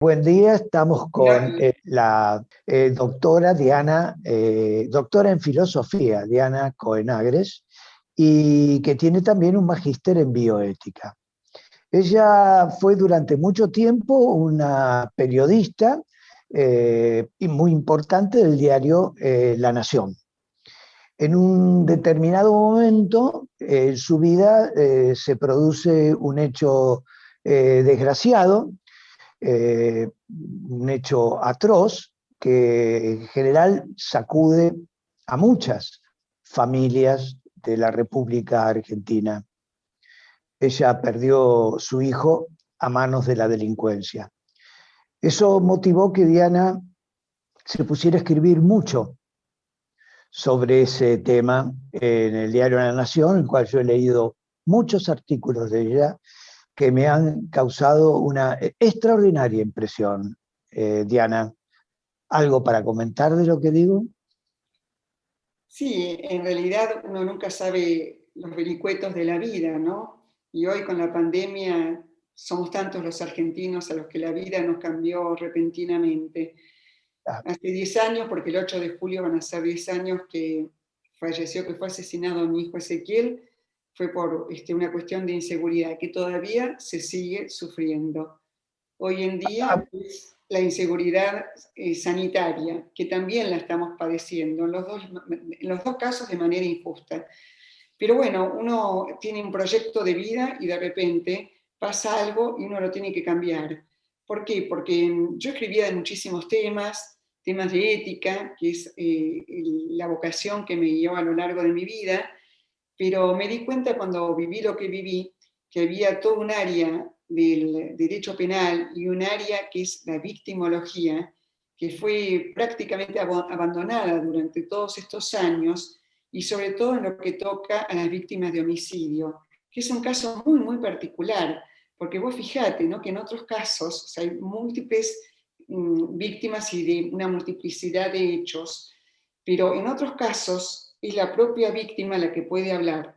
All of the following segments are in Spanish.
Buen día, estamos con Mira, la doctora Diana, doctora en filosofía, Diana Cohenagres, y que tiene también un magíster en bioética. Ella fue durante mucho tiempo una periodista y muy importante del diario La Nación. En un determinado momento en su vida se produce un hecho desgraciado, un hecho atroz que en general sacude a muchas familias de la República Argentina. Ella perdió su hijo a manos de la delincuencia. Eso motivó que Diana se pusiera a escribir mucho sobre ese tema en el diario La Nación, en el cual yo he leído muchos artículos de ella que me han causado una extraordinaria impresión. Diana, ¿algo para comentar de lo que digo? sí, en realidad uno nunca sabe los vericuetos de la vida, ¿no? Y hoy con la pandemia somos tantos los argentinos a los que la vida nos cambió repentinamente. Ah, Hace 10 años, porque el 8 de julio van a ser 10 años que falleció, que fue asesinado mi hijo Ezequiel, fue por una cuestión de inseguridad que todavía se sigue sufriendo. Hoy en ah, día es la inseguridad sanitaria, que también la estamos padeciendo, en los dos casos de manera injusta. Pero bueno, uno tiene un proyecto de vida y de repente pasa algo y uno lo tiene que cambiar. ¿Por qué? Porque yo escribía de muchísimos temas de ética, que es la vocación que me guió a lo largo de mi vida, pero me di cuenta cuando viví lo que viví, que había todo un área del derecho penal y un área que es la victimología, que fue prácticamente abandonada durante todos estos años, y sobre todo en lo que toca a las víctimas de homicidio, que es un caso muy, muy particular, porque vos fijate, ¿no?, que en otros casos, o sea, hay múltiples víctimas y de una multiplicidad de hechos, pero en otros casos es la propia víctima la que puede hablar.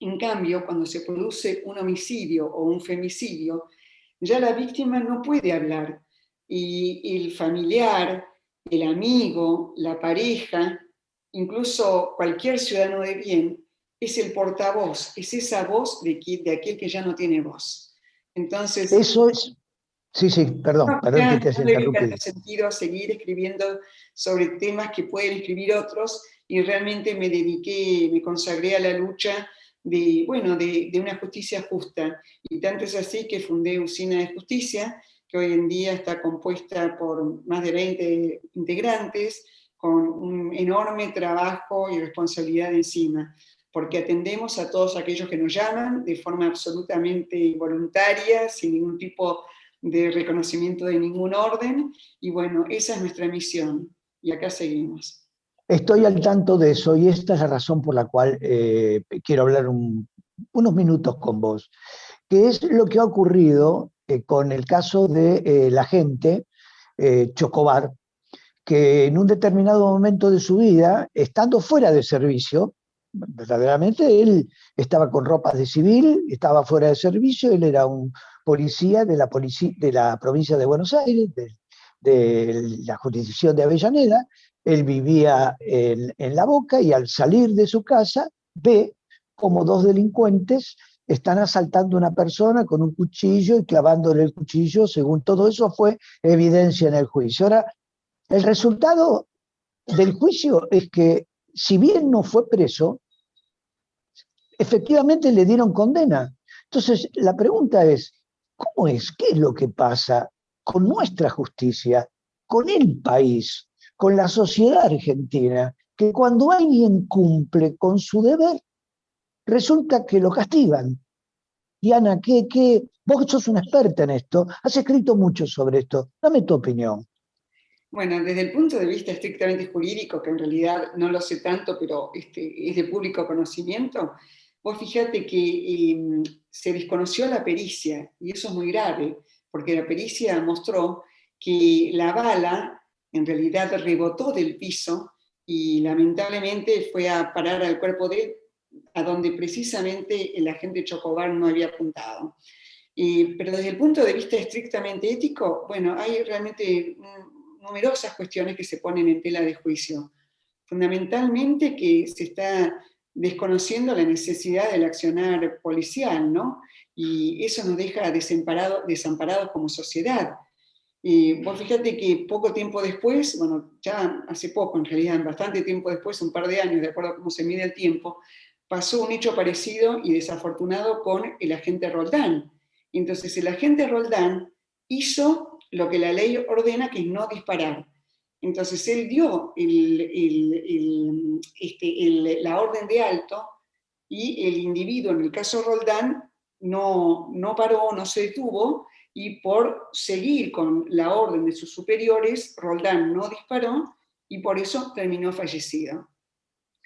En cambio, cuando se produce un homicidio o un femicidio, ya la víctima no puede hablar y el familiar, el amigo, la pareja, incluso cualquier ciudadano de bien, es el portavoz, es esa voz de aquel que ya no tiene voz. Entonces, eso es, sí, sí, perdón, perdón que ya te haya no le vi tanto interrumpido. sentido a seguir escribiendo sobre temas que pueden escribir otros, y realmente me dediqué, me consagré a la lucha de, bueno, de una justicia justa. Y tanto es así que fundé Usina de Justicia, que hoy en día está compuesta por más de 20 integrantes, con un enorme trabajo y responsabilidad encima, porque atendemos a todos aquellos que nos llaman de forma absolutamente voluntaria, sin ningún tipo de reconocimiento de ningún orden, y bueno, esa es nuestra misión, y acá seguimos. Estoy al tanto de eso y esta es la razón por la cual quiero hablar unos minutos con vos, que es lo que ha ocurrido con el caso de la gente Chocobar, que en un determinado momento de su vida, estando fuera de servicio, verdaderamente él estaba con ropas de civil, estaba fuera de servicio, él era un policía de la provincia de Buenos Aires, de la jurisdicción de Avellaneda. Él vivía en La Boca y al salir de su casa ve como dos delincuentes están asaltando a una persona con un cuchillo y clavándole el cuchillo. Según todo eso fue evidencia en el juicio. Ahora, el resultado del juicio es que, si bien no fue preso, efectivamente le dieron condena. Entonces, la pregunta es, ¿cómo es? ¿Qué es lo que pasa con nuestra justicia, con el país, con la sociedad argentina, que cuando alguien cumple con su deber, resulta que lo castigan? Diana, vos sos una experta en esto, has escrito mucho sobre esto, dame tu opinión. Bueno, desde el punto de vista estrictamente jurídico, que en realidad no lo sé tanto, pero es de público conocimiento, vos fíjate que se desconoció la pericia, y eso es muy grave, porque la pericia mostró que la bala en realidad rebotó del piso y lamentablemente fue a parar al cuerpo de él, a donde precisamente el agente Chocobar no había apuntado. Pero desde el punto de vista estrictamente ético, bueno, hay realmente numerosas cuestiones que se ponen en tela de juicio. Fundamentalmente que se está desconociendo la necesidad del accionar policial, ¿no? Y eso nos deja desamparados como sociedad. Vos fíjate que poco tiempo después, bueno, ya hace poco, en realidad, bastante tiempo después, un par de años, de acuerdo a cómo se mide el tiempo, pasó un hecho parecido y desafortunado con el agente Roldán. Entonces, el agente Roldán hizo lo que la ley ordena, que es no disparar. Entonces, él dio la orden de alto y el individuo, en el caso Roldán, no paró, no se detuvo, y por seguir con la orden de sus superiores, Roldán no disparó y por eso terminó fallecido.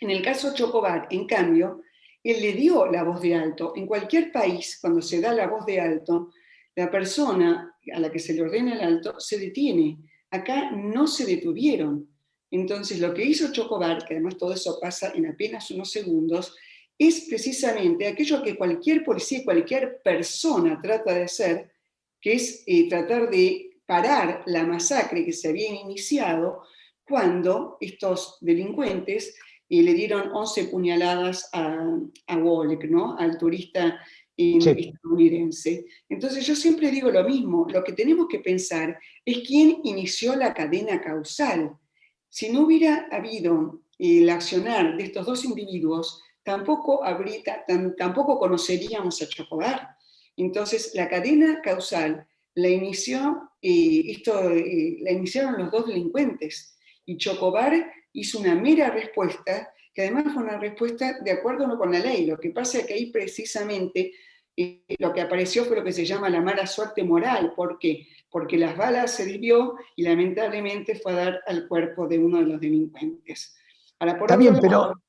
En el caso Chocobar, en cambio, él le dio la voz de alto. En cualquier país, cuando se da la voz de alto, la persona a la que se le ordena el alto se detiene. Acá no se detuvieron. Entonces, lo que hizo Chocobar, que además todo eso pasa en apenas unos segundos, es precisamente aquello que cualquier policía, cualquier persona trata de hacer, que es tratar de parar la masacre que se había iniciado cuando estos delincuentes le dieron 11 puñaladas a Wallach, ¿no? Al turista Sí. estadounidense. Entonces yo siempre digo lo mismo, lo que tenemos que pensar es quién inició la cadena causal. Si no hubiera habido el accionar de estos dos individuos, tampoco conoceríamos a Chocobar. Entonces la cadena causal la iniciaron los dos delincuentes, y Chocobar hizo una mera respuesta, que además fue una respuesta de acuerdo con la ley. Lo que pasa es que ahí precisamente lo que apareció fue lo que se llama la mala suerte moral. ¿Por qué? Porque las balas se desvió y lamentablemente fue a dar al cuerpo de uno de los delincuentes. Ahora, por Está otro bien, lado, pero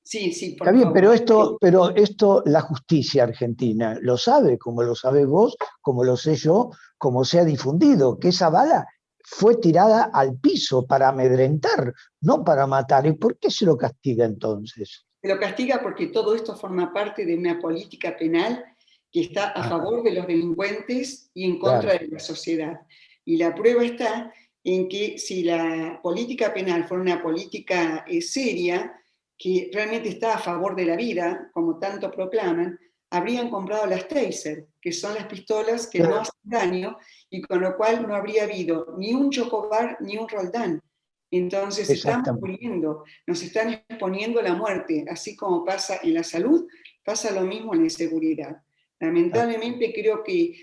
sí, Está por bien, favor. pero esto la justicia argentina lo sabe, como lo sabés vos, como lo sé yo, como se ha difundido, que esa bala fue tirada al piso para amedrentar, no para matar. ¿Y por qué se lo castiga entonces? Se lo castiga porque todo esto forma parte de una política penal que está a Ah, favor de los delincuentes y en contra claro, de la sociedad. Y la prueba está en que si la política penal fuera una política seria, que realmente está a favor de la vida, como tanto proclaman, habrían comprado las Taser, que son las pistolas que no claro, hacen daño, y con lo cual no habría habido ni un Chocobar ni un Roldán. Entonces estamos exactamente. muriendo, nos están exponiendo a la muerte, así como pasa en la salud, pasa lo mismo en la inseguridad. Ah, Lamentablemente creo que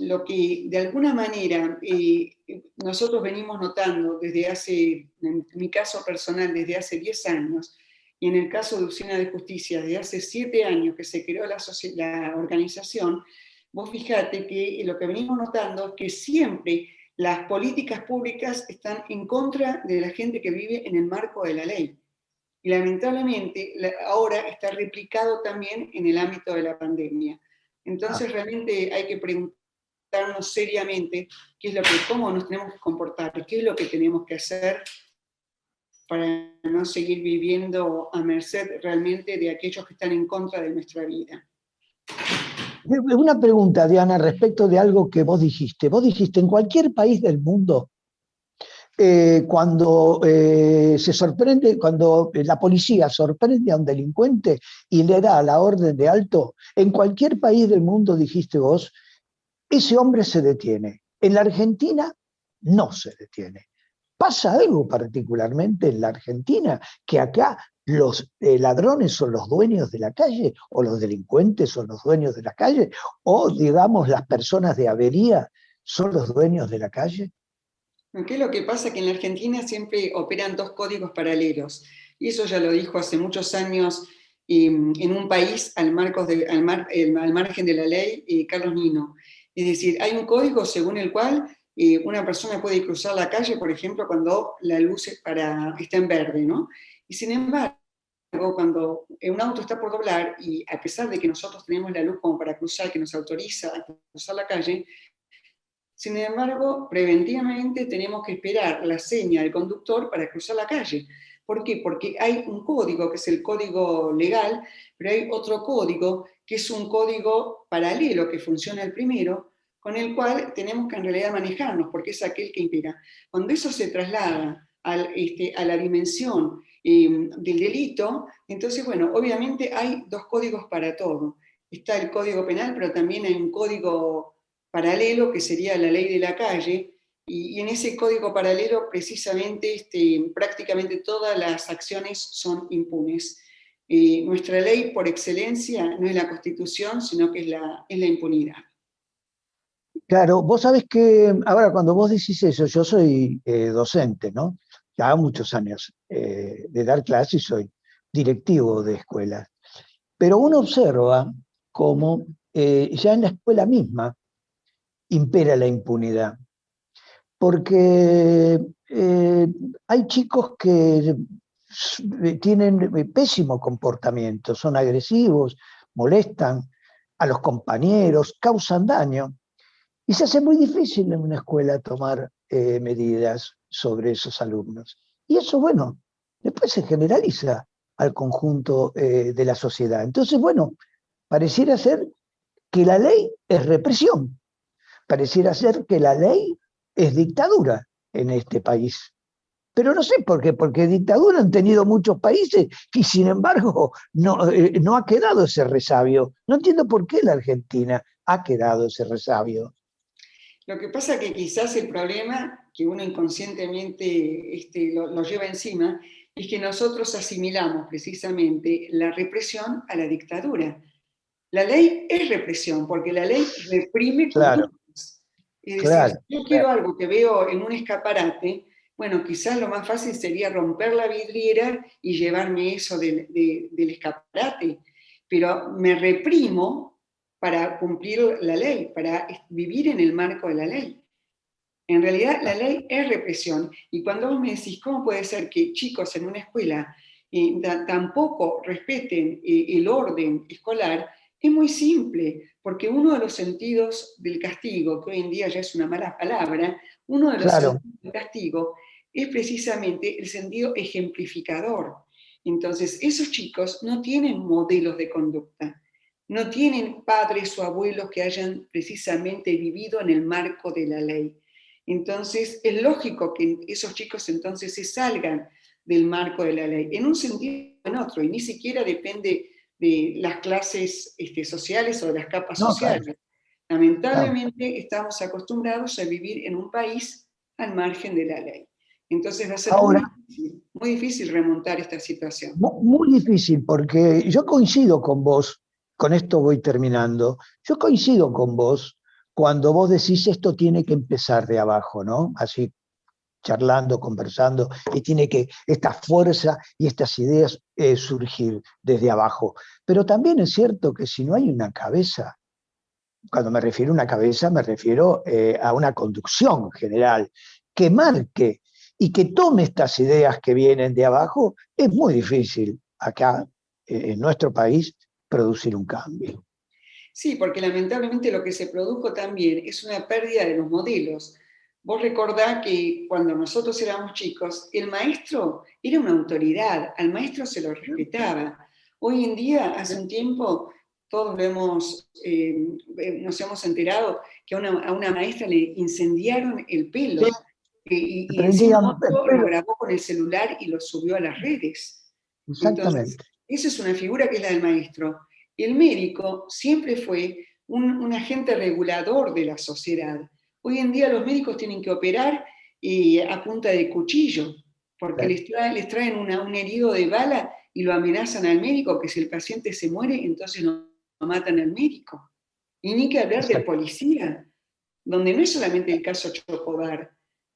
lo que de alguna manera nosotros venimos notando desde hace, en mi caso personal, desde hace 10 años, y en el caso de Usina de Justicia, desde hace 7 años que se creó la organización, vos fijate que lo que venimos notando es que siempre las políticas públicas están en contra de la gente que vive en el marco de la ley. Y lamentablemente ahora está replicado también en el ámbito de la pandemia. ah. Entonces realmente hay que preguntarnos seriamente cómo nos tenemos que comportar, qué es lo que tenemos que hacer para no seguir viviendo a merced realmente de aquellos que están en contra de nuestra vida. Una pregunta, Diana, respecto de algo que vos dijiste. Vos dijiste, en cualquier país del mundo, cuando se sorprende, cuando la policía sorprende a un delincuente y le da la orden de alto, en cualquier país del mundo, dijiste vos, ese hombre se detiene. En la Argentina no se detiene. ¿Pasa algo particularmente en la Argentina? Que acá los ladrones son los dueños de la calle, o los delincuentes son los dueños de la calle, o digamos las personas de avería son los dueños de la calle. ¿Qué es lo que pasa? Que en la Argentina siempre operan dos códigos paralelos. Y eso ya lo dijo hace muchos años en un país al margen de la ley, Carlos Nino. Es decir, hay un código según el cual una persona puede cruzar la calle, por ejemplo, cuando la luz está en verde, ¿no? Y sin embargo, cuando un auto está por doblar, y a pesar de que nosotros tenemos la luz como para cruzar, que nos autoriza a cruzar la calle, sin embargo, preventivamente tenemos que esperar la seña del conductor para cruzar la calle, ¿Por qué? Porque hay un código, que es el código legal, pero hay otro código, que es un código paralelo, que funciona el primero, con el cual tenemos que en realidad manejarnos, porque es aquel que impera. Cuando eso se traslada a la dimensión del delito, entonces, bueno, obviamente hay dos códigos para todo. Está el código penal, pero también hay un código paralelo, que sería la ley de la calle, y en ese código paralelo, precisamente, prácticamente todas las acciones son impunes. Nuestra ley, por excelencia, no es la Constitución, sino que es la impunidad. Claro, vos sabés que ahora cuando vos decís eso, yo soy docente, ¿no? Ya muchos años de dar clases y soy directivo de escuelas. Pero uno observa cómo ya en la escuela misma impera la impunidad. Porque hay chicos que tienen pésimo comportamiento, son agresivos, molestan a los compañeros, causan daño. Y se hace muy difícil en una escuela tomar medidas sobre esos alumnos. Y eso, bueno, después se generaliza al conjunto de la sociedad. Entonces, bueno, pareciera ser que la ley es represión, pareciera ser que la ley es dictadura en este país. Pero no sé por qué, porque dictadura han tenido muchos países y sin embargo no ha quedado ese resabio. No entiendo por qué la Argentina ha quedado ese resabio. Lo que pasa es que quizás el problema que uno inconscientemente lo lleva encima es que nosotros asimilamos precisamente la represión a la dictadura. La ley es represión, porque la ley reprime Claro, conductas. Es decir, si claro, yo quiero claro. algo que veo en un escaparate, bueno, quizás lo más fácil sería romper la vidriera y llevarme eso del escaparate, pero me reprimo para cumplir la ley, para vivir en el marco de la ley. En realidad, la ley es represión. Y cuando vos me decís, ¿cómo puede ser que chicos en una escuela tampoco respeten el orden escolar? Es muy simple, porque uno de los sentidos del castigo, que hoy en día ya es una mala palabra, uno de los Claro, sentidos del castigo es precisamente el sentido ejemplificador. Entonces, esos chicos no tienen modelos de conducta, no tienen padres o abuelos que hayan precisamente vivido en el marco de la ley. Entonces, es lógico que esos chicos entonces se salgan del marco de la ley, en un sentido o en otro, y ni siquiera depende de las clases sociales o de las capas no, claro, sociales. claro. Lamentablemente estamos acostumbrados a vivir en un país al margen de la ley. Entonces va a ser Ahora, muy difícil remontar esta situación. muy difícil, porque yo coincido con vos, con esto voy terminando, yo coincido con vos cuando vos decís esto tiene que empezar de abajo, ¿no? Así charlando, conversando, y tiene que esta fuerza y estas ideas surgir desde abajo. Pero también es cierto que si no hay una cabeza, cuando me refiero a una cabeza, me refiero a una conducción general que marque y que tome estas ideas que vienen de abajo, es muy difícil acá, en nuestro país, producir un cambio. Sí, porque lamentablemente lo que se produjo también es una pérdida de los modelos. Vos recordá que cuando nosotros éramos chicos, el maestro era una autoridad, al maestro se lo respetaba. Hoy en día, hace un tiempo, todos nos hemos enterado que a una maestra le incendiaron el Sí, pelo y encima prendían el otro lo pelo, grabó con el celular y lo subió a las redes. Entonces, exactamente. esa es una figura que es la del maestro. El médico siempre fue un agente regulador de la sociedad. Hoy en día los médicos tienen que operar a punta de cuchillo, porque les traen un herido de bala y lo amenazan al médico que si el paciente se muere, entonces no matan al médico. Y ni que hablar del Exacto. policía, donde no es solamente el caso Chocobar.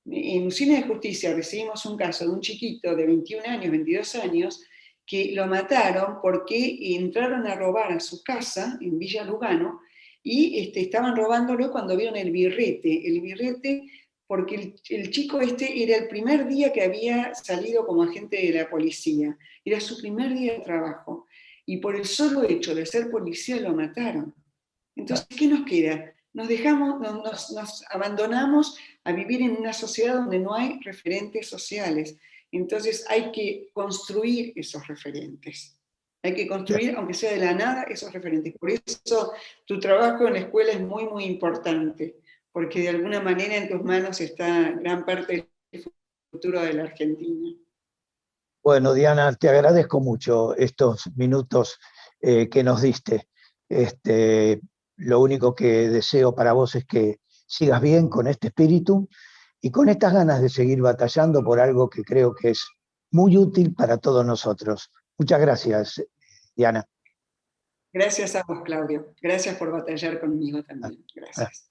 En Usina de Justicia recibimos un caso de un chiquito de 21 años, 22 años, que lo mataron porque entraron a robar a su casa en Villa Lugano y estaban robándolo cuando vieron el birrete porque el chico era el primer día que había salido como agente de la policía, era su primer día de trabajo, y por el solo hecho de ser policía lo mataron. Entonces, ¿qué nos queda? Nos abandonamos a vivir en una sociedad donde no hay referentes sociales. Entonces hay que construir esos referentes. Hay que construir, aunque sea de la nada, esos referentes. Por eso tu trabajo en la escuela es muy, muy importante, porque de alguna manera en tus manos está gran parte del futuro de la Argentina. Bueno, Diana, te agradezco mucho estos minutos que nos diste. Lo único que deseo para vos es que sigas bien con este espíritu y con estas ganas de seguir batallando por algo que creo que es muy útil para todos nosotros. Muchas gracias, Diana. Gracias a vos, Claudio. Gracias por batallar conmigo también. Gracias.